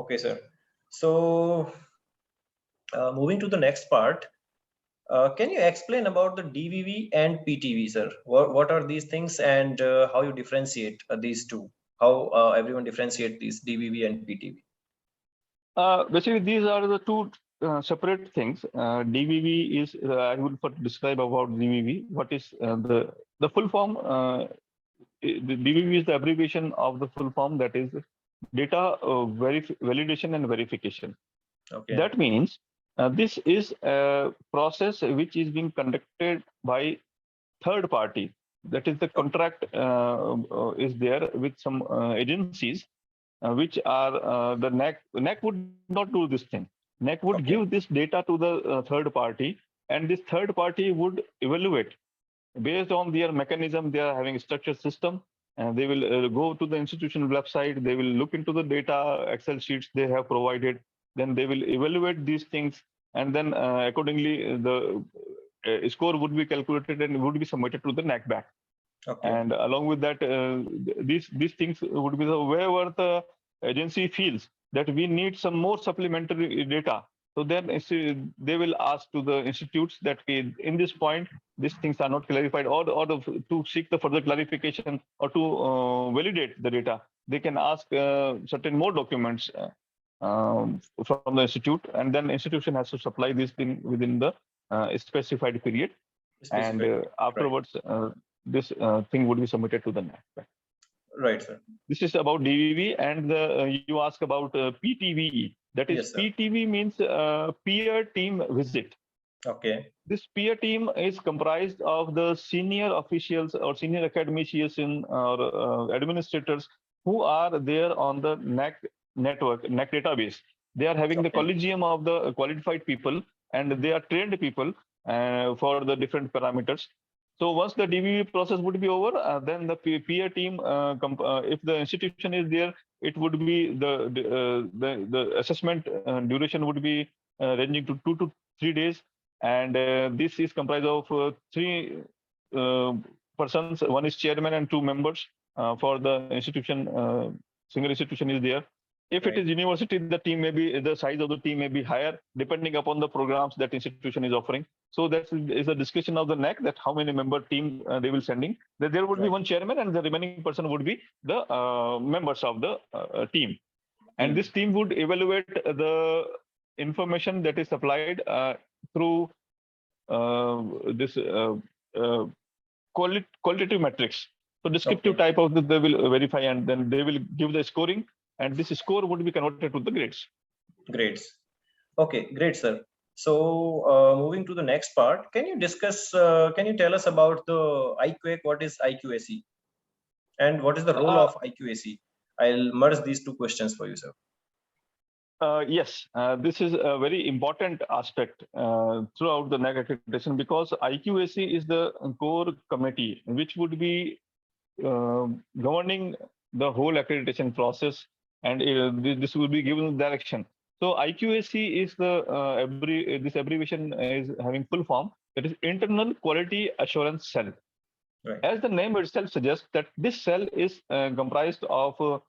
Okay, sir. So moving to the next part, can you explain about the DVV and PTV, sir? What are these things and how you differentiate these two? How everyone differentiate these DVV and PTV? Basically, these are the two separate things. DVV is, I will describe about DVV. What is the full form? The DVV is the abbreviation of the full form, that is data validation and verification. Okay. That means this is a process which is being conducted by third party. That is the contract is there with some agencies which are the NAAC. NAAC would not do this thing. NAAC would give this data to the third party, and this third party would evaluate based on their mechanism. They are having a structured system, and they will go to the institution website. They will look into the data, Excel sheets they have provided. Then they will evaluate these things, and then accordingly the score would be calculated and would be submitted to the NAAC back. And along with that, these things would be wherever the agency feels that we need some more supplementary data. So then they will ask to the institutes that in this point, these things are not clarified, or to seek the further clarification or to validate the data. They can ask certain more documents from the institute, and then the institution has to supply this thing within the specified period. And afterwards, this thing would be submitted to the NAAC. Right, sir. This is about DVV, and you ask about PTV. That is, yes, PTV means peer team visit. Okay. This peer team is comprised of the senior officials or senior academicians or administrators who are there on the NAAC network, NAAC database. They are having the collegium of the qualified people, and they are trained people for the different parameters. So once the DVV process would be over, then the peer team, if the institution is there, it would be the assessment duration would be ranging to 2 to 3 days, and this is comprised of 3 persons. One is chairman and 2 members for the institution. Single institution is there. If it is university, the size of the team may be higher depending upon the programs that institution is offering. So that is a discussion of the NAAC that how many member team they will sending. That there would be one chairman, and the remaining person would be the members of the team. And this team would evaluate the information that is supplied through this qualitative metrics. So descriptive type of they will verify, and then they will give the scoring. And this score would be converted to the grades. Grades. Okay, great, sir. So moving to the next part, can you discuss, can you tell us about the IQAC? What is IQAC? And what is the role of IQAC? I'll merge these 2 questions for you, sir. Yes, this is a very important aspect throughout the NAAC accreditation, because IQAC is the core committee which would be governing the whole accreditation process, and this will be given direction. So IQAC is the this abbreviation is having full form, that is Internal Quality Assurance Cell. Right. As the name itself suggests, that this cell is comprised of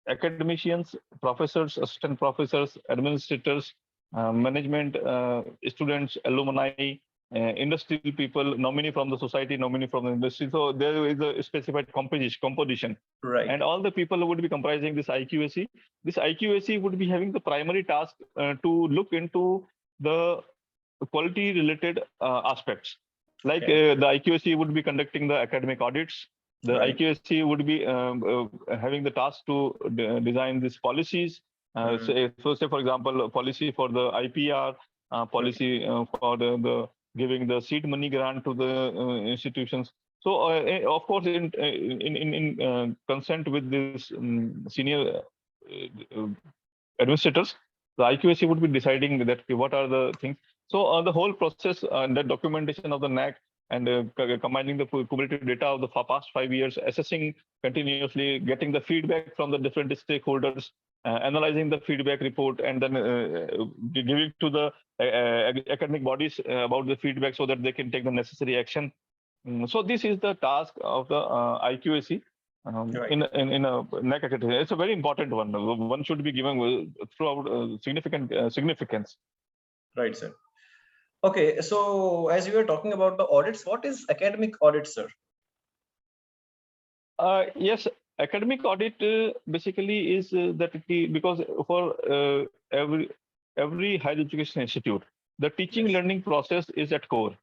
academicians, professors, assistant professors, administrators, management, students, alumni, industrial people, nominee from the society, nominee from the industry. So there is a specified composition. Right. And all the people would be comprising this IQAC. This IQAC would be having the primary task to look into the quality related aspects. Like the IQAC would be conducting the academic audits. The IQAC would be having the task to design these policies. So say, for example, a policy for the IPR, policy for the giving the seed money grant to the institutions. So, of course, in consent with this senior administrators, the IQAC would be deciding that what are the things. So, the whole process and the documentation of the NAAC and combining the cumulative data of the past 5 years, assessing continuously, getting the feedback from the different stakeholders, analyzing the feedback report, and then giving to the academic bodies about the feedback so that they can take the necessary action. So this is the task of the IQAC. Right. in a NAAC accreditation. It's a very important one. One should be given throughout significant significance. Right, sir. Okay, so as you were talking about the audits, what is academic audit, sir? Yes, academic audit basically is because for every higher education institute, the teaching Yes. learning process is at core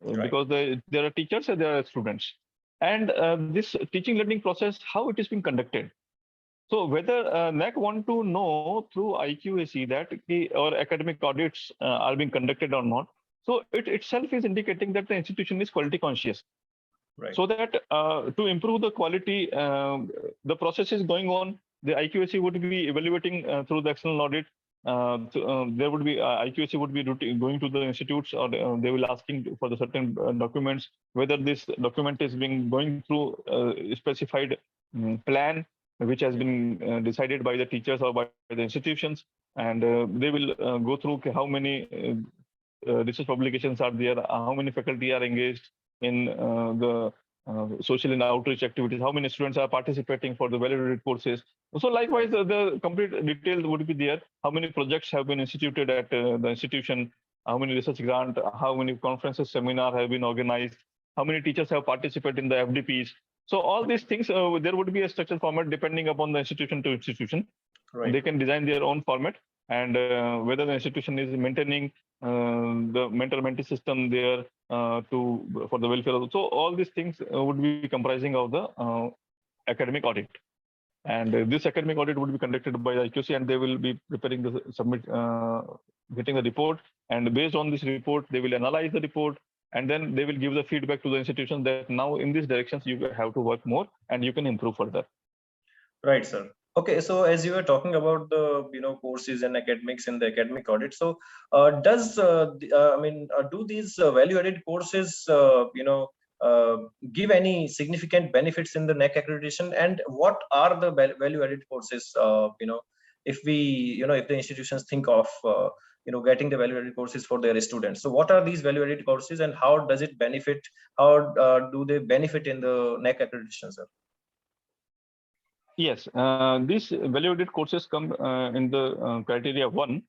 Right. because there are teachers and there are students, and this teaching learning process, how it is being conducted. So whether NAAC want to know through IQAC that or academic audits are being conducted or not, so it itself is indicating that the institution is quality conscious. Right. So that to improve the quality, the process is going on. The IQAC would be evaluating through the external audit. There would be IQAC would be going to the institutes, or they will asking for the certain documents, whether this document is being going through a specified plan which has been decided by the teachers or by the institutions, and they will go through how many research publications are there, how many faculty are engaged in the social and outreach activities, how many students are participating for the validated courses. So likewise, the complete details would be there. How many projects have been instituted at the institution, how many research grant, how many conferences, seminar have been organized, how many teachers have participated in the FDPs. So all these things, there would be a structured format depending upon the institution to institution. Right. They can design their own format, and whether the institution is maintaining the mentor-mentee system there for the welfare. So all these things would be comprising of the academic audit. And this academic audit would be conducted by the IQC, and they will be preparing the getting the report. And based on this report, they will analyze the report, and then they will give the feedback to the institution that now in these directions you have to work more and you can improve further. Right, sir. Okay, so as you were talking about the courses and academics in the academic audit, so do these value-added courses give any significant benefits in the NAAC accreditation, and what are the value-added courses? If if the institutions think of getting the value-added courses for their students, so what are these value-added courses, and how does it benefit? How do they benefit in the NAAC accreditation, sir? Yes, these value-added courses come in the criteria 1,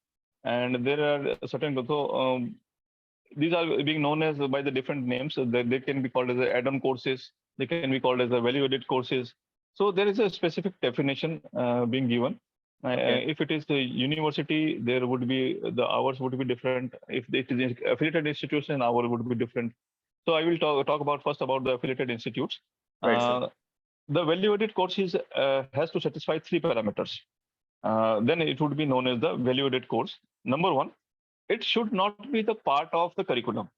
and there are certain. So these are being known as by the different names. They can be called as the add-on courses. They can be called as the value-added courses. So there is a specific definition being given. Okay. If it is the university, there would be the hours would be different. If it is an affiliated institution, hour would be different. So I will talk about first about the affiliated institutes. Right, sir. The value-added course has to satisfy 3 parameters. Then it would be known as the value-added course. Number 1, it should not be the part of the curriculum.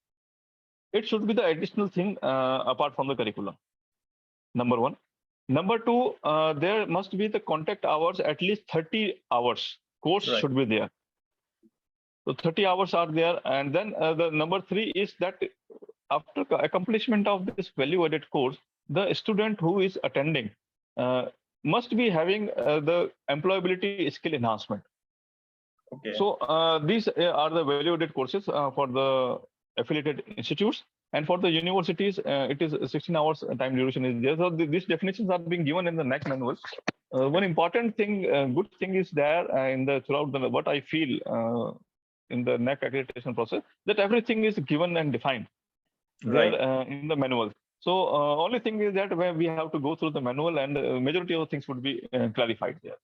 It should be the additional thing apart from the curriculum. Number 1. Number 2, there must be the contact hours, at least 30 hours. Course Right. should be there. So 30 hours are there. And then the number 3 is that after accomplishment of this value-added course, the student who is attending must be having the employability skill enhancement. Okay. So these are the value-added courses for the affiliated institutes, and for the universities, it is 16 hours time duration is there. So these definitions are being given in the NAAC manual. One important thing, good thing is there in the throughout the what I feel in the NAAC accreditation process, that everything is given and defined there in the manual. So only thing is that where we have to go through the manual, and majority of the things would be clarified there.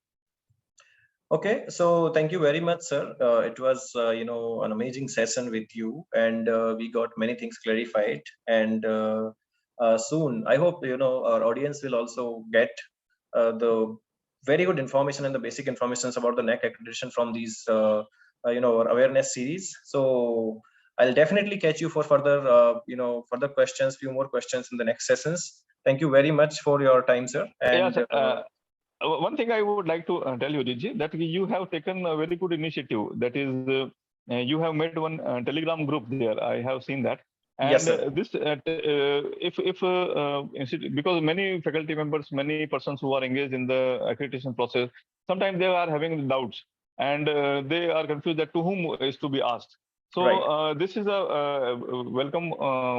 Okay, so thank you very much, sir. It was an amazing session with you, and we got many things clarified. And soon, I hope our audience will also get the very good information and the basic informations about the NAAC accreditation from these our awareness series. So I'll definitely catch you for further further questions, few more questions in the next sessions. Thank you very much for your time, sir. And yes, one thing I would like to tell you, Diji, that you have taken a very good initiative. That is, you have made one Telegram group there. I have seen that. And yes, sir. This, because many faculty members, many persons who are engaged in the accreditation process, sometimes they are having doubts, and they are confused that to whom is to be asked. So this is a welcome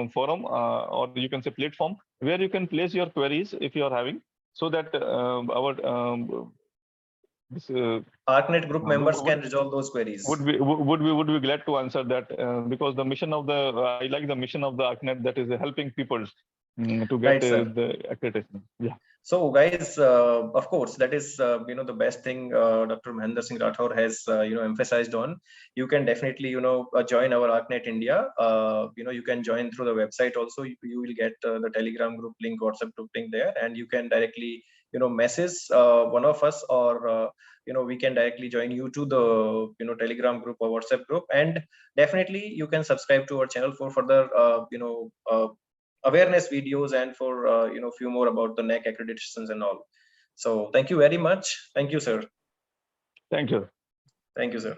forum, or you can say platform, where you can place your queries if you are having. so that our this, ARCNET group members would, can resolve those queries. would be glad to answer that, because the mission of the I like the mission of the ARCNET, that is helping people to get Right, sir. the accreditation. Yeah. So guys, of course, that is the best thing Dr. Mahendra Singh Rathore has emphasized on. You can definitely join our ARCNET India. You can join through the website also. You will get the Telegram group link, WhatsApp group link there, and you can directly message one of us, or we can directly join you to the Telegram group or WhatsApp group. And definitely you can subscribe to our channel for further awareness videos, and for few more about the NAAC accreditations and all. So thank you very much. Thank you, sir. Thank you. Thank you, sir.